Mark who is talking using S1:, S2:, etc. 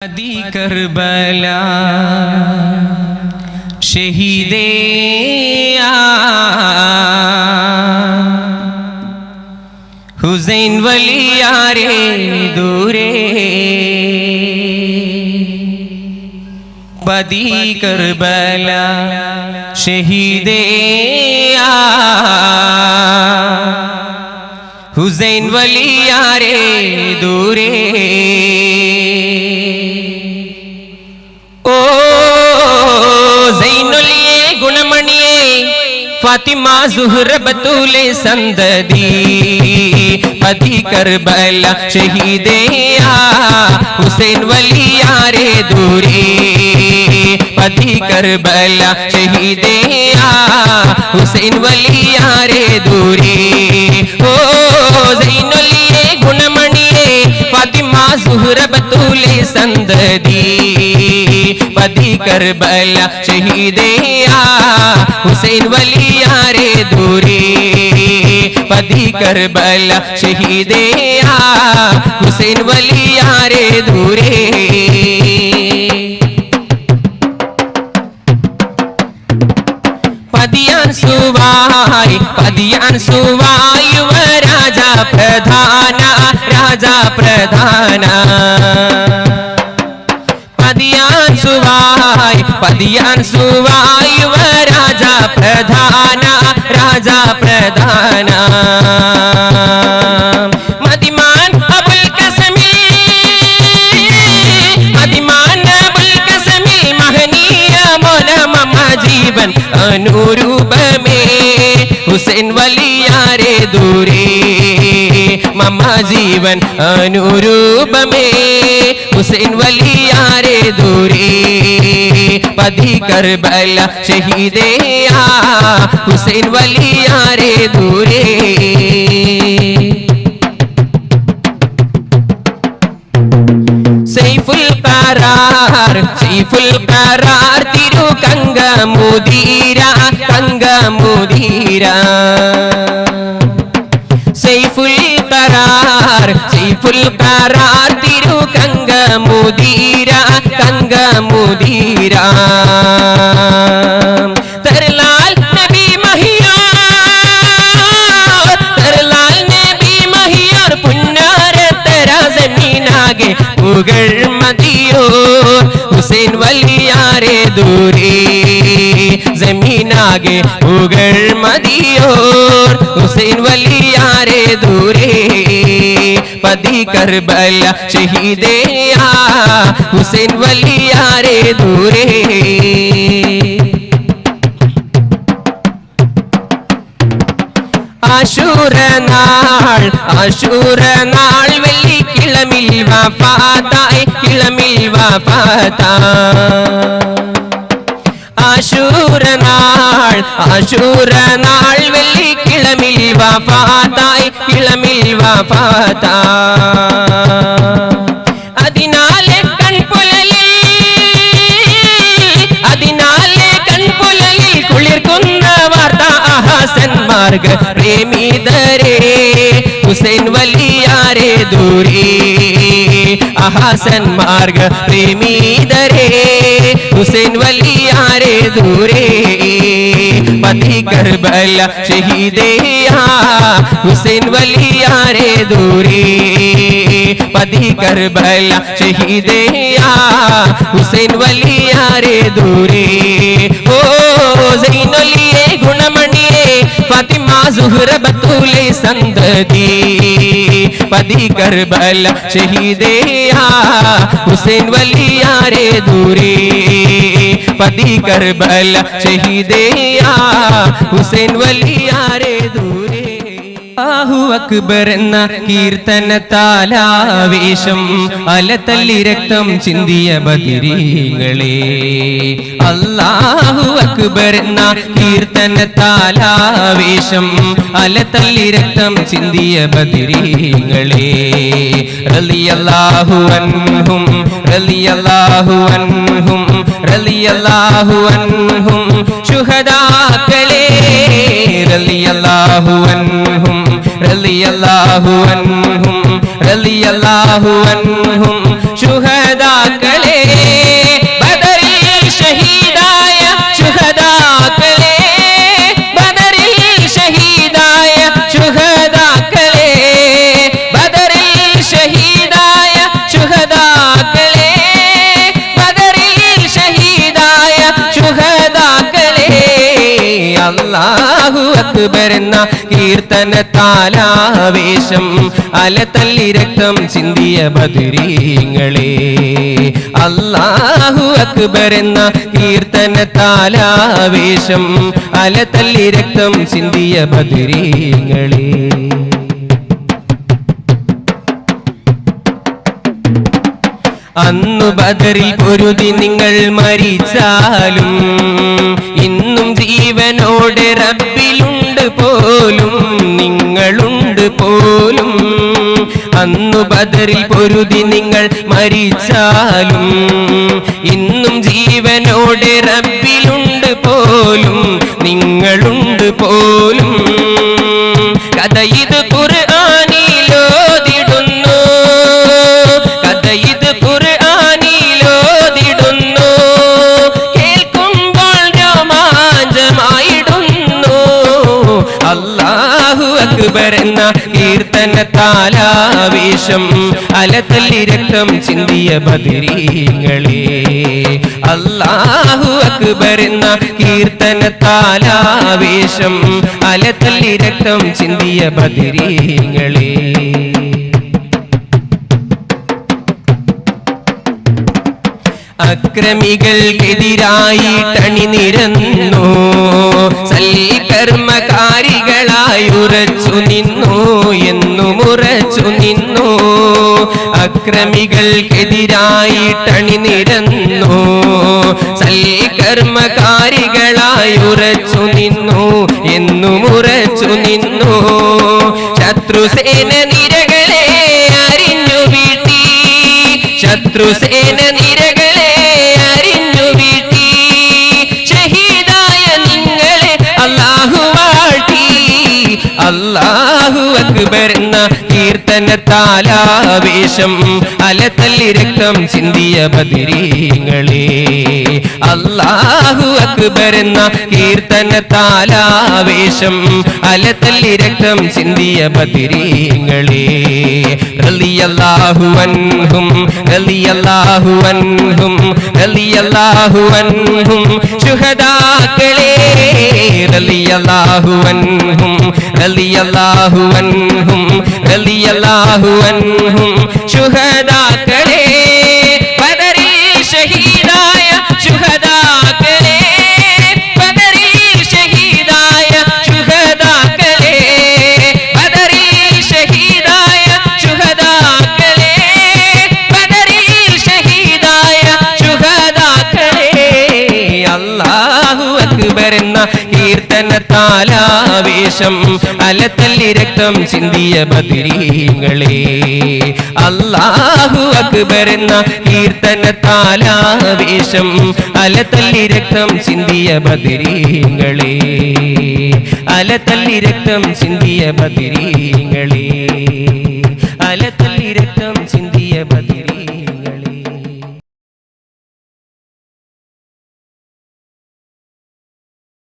S1: दी Karbala शहीदे Hussain वली यारे दूरे बदी करबला शहीदे हुसैन वली यारे दूरे फातिमा ज़ुहर बतूले संददी बदी करबला शहीदे हुसैन वली यारे दूरे बदी करबला शहीदे हुसैन वली यारे दूरे ओ ज़ैनुलिये गुणमणिये फातिमा ज़ुहर बतूले संददी बदी करबला शहीदे हुसैन वली यारे दूरे बदी करबला शहीदे हुसैन वली यारे दूरे पदियान सुवाई व राजा प्रधाना पदियान सुवाई व राजा प्रधाना मदिमान अबुल कसमी महनीय मौला ममा जीवन अनुरूप में हुसैन वली यारे दूरे ममा जीवन अनुरूप में हुसैन वली यारे दूरे बदी करबला शहीदे हुसैन वली यारे दूरे सैफुल करार तिरु कंग मुदीरा सैफुल करार तिरु कंग मुदीरा तरलाल नबी महियार पुन्नार तेरा जमीन आगे उगड़ मदियो हुसैन वली यारे दूरे जमीन आगे उगड़ मदियो हुसैन वली यारे दूरे बदी करबला शहीदे हुसैन वली यारे दूरे आशूर नाल वेल्ली किळमिल वफाताई आशूर नाल वेल्ली किळमिल वफाताई അതിനാലെ കൺപുലലിൽ കുളിർക്കുന്ന വാർത്ത ഹസൻ മാർഗ പ്രേമിതരേ हुसैन वली यारे दूरे हसन मार्ग प्रेमी दरे हुसैन वली यारे दूरे बदी करबला शहीदे हुसैन वली यारे दूरे बदी करबला शहीदे हुसैन वली यारे दूरे ओ ज़ैनुलिये गुणमणिये फातिमा ज़ुहर बतूले संददी बदी करबला शहीदे हुसैन वली यारे दूरे बदी करबला शहीदे हुसैन वली यारे दूरे അല്ലാഹു അക്ബർ എന്ന കീർത്തനത്താലാവേശം അലതല്ലി രക്തം ചിന്തിയ ബദരീങ്ങളെ അല്ലാഹു അക്ബർ എന്ന കീർത്തനത്താലാവേശം അലതല്ലി രക്തം ചിന്തിയ ബദരീങ്ങളെ റളിയല്ലാഹു അൻഹും ശുഹദാക്കളെ റളിയല്ലാഹു അൻഹും റളിയല്ലാഹു അൻഹും ശുഹദാക്കളെ ബദറിൽ ഷഹീദായ ശുഹദാക്കളെ ബദറിൽ ഷഹീദായ ശുഹദാക്കളെ ബദറിൽ ഷഹീദായ ശുഹദാക്കളെ ബദറിൽ ഷഹീദായ ശുഹദാക്കളെ അല്ലാഹു അക്ബർ എന്ന കീർത്തനത്താലാവേശം അലതല്ലി രക്തം ചിന്തിയ ബദരീങ്ങളെ അല്ലാഹു അക്ബർ എന്ന കീർത്തനത്താലാവേശം അലതല്ലി രക്തം ചിന്തിയ ബദരീങ്ങളെ അന്നു ബദറിൽ പൊരുതി നിങ്ങൾ മരിച്ചാലും ഇന്നും ജീവനോടെ റബ്ബിലുണ്ട് പോലും നിങ്ങളുണ്ട് പോലും അന്നു ബദറിൽ പൊരുതി നിങ്ങൾ മരിച്ചാലും ഇന്നും ജീവനോടെ റബ്ബിലുണ്ട് പോലും നിങ്ങളുണ്ട് പോലും കഥ ഇത് ഖുർആനിലോതിടുന്നു കഥ ഇത് ഖുർആനിലോതിടുന്നു കേൾക്കുമ്പോൾ രോമാഞ്ചമായിടുന്നു അല്ലാഹു അക്ബർ എന്ന കീർത്തനത്താലാവേശം അലതല്ലി രക്തം ചിന്തിയ ബദരീങ്ങളെ അല്ലാഹു അക്ബർ എന്ന കീർത്തനത്താലാവേശം അലതല്ലി രക്തം ചിന്തിയ ബദരീങ്ങളെ അക്രമികൾക്കെതിരായിട്ടണിനിരന്നു സൽക്കർമ്മകാരികളായുറച്ചു നിന്നു എന്നുമുറച്ചു നിന്നു അക്രമികൾക്കെതിരായിട്ടണിനിരന്നു സൽക്കർമ്മകാരികളായുറച്ചു നിന്നു എന്നുമുറച്ചു നിന്നു ശത്രുസേന നിരകളെ അരിഞ്ഞു വീട്ടി ശത്രുസേന നിരകളെ അരിഞ്ഞു വീട്ടി ഷഹീദായ നിങ്ങളെ അല്ലാഹു വാഴ്ത്തി അല്ലാഹു അക്ബർ എന്ന കീർത്തനത്താലാവേശം അലതല്ലി രക്തം ചിന്തിയ ബദരീങ്ങളെ അല്ലാഹു അക്ബർ എന്ന കീർത്തനത്താലാവേശം അലതല്ലി രക്തം ചിന്തിയ ബദരീങ്ങളെ റളിയല്ലാഹു അൻഹും റളിയല്ലാഹു അൻഹും റളിയല്ലാഹു അൻഹും ശുഹദാക്കളെ റളിയല്ലാഹു അൻഹും റളിയല്ലാഹു അൻഹും റളിയല്ലാഹു അൻഹും ശുഹദാക്കളെ ബദറിൽ ഷഹീദായ ശുഹദാക്കളെ ബദറിൽ ഷഹീദായ ശുഹദാക്കളെ ബദറിൽ ഷഹീദായ ശുഹദാക്കളെ ബദറിൽ ഷഹീദായ ശുഹദാക്കളെ അല്ലാഹു അക്ബർ എന്ന കീർത്തനത്താലാവേശം അലതല്ലി രക്തം ചിന്തിയ ബദരീങ്ങളെ അല്ലാഹു അക്ബർ എന്ന കീർത്തനത്താലാവേശം അലതല്ലി രക്തം ചിന്തിയ ബദരീങ്ങളെ അലതല്ലി രക്തം ചിന്തിയ ബദരീങ്ങളെ അലതല്ലി രക്തം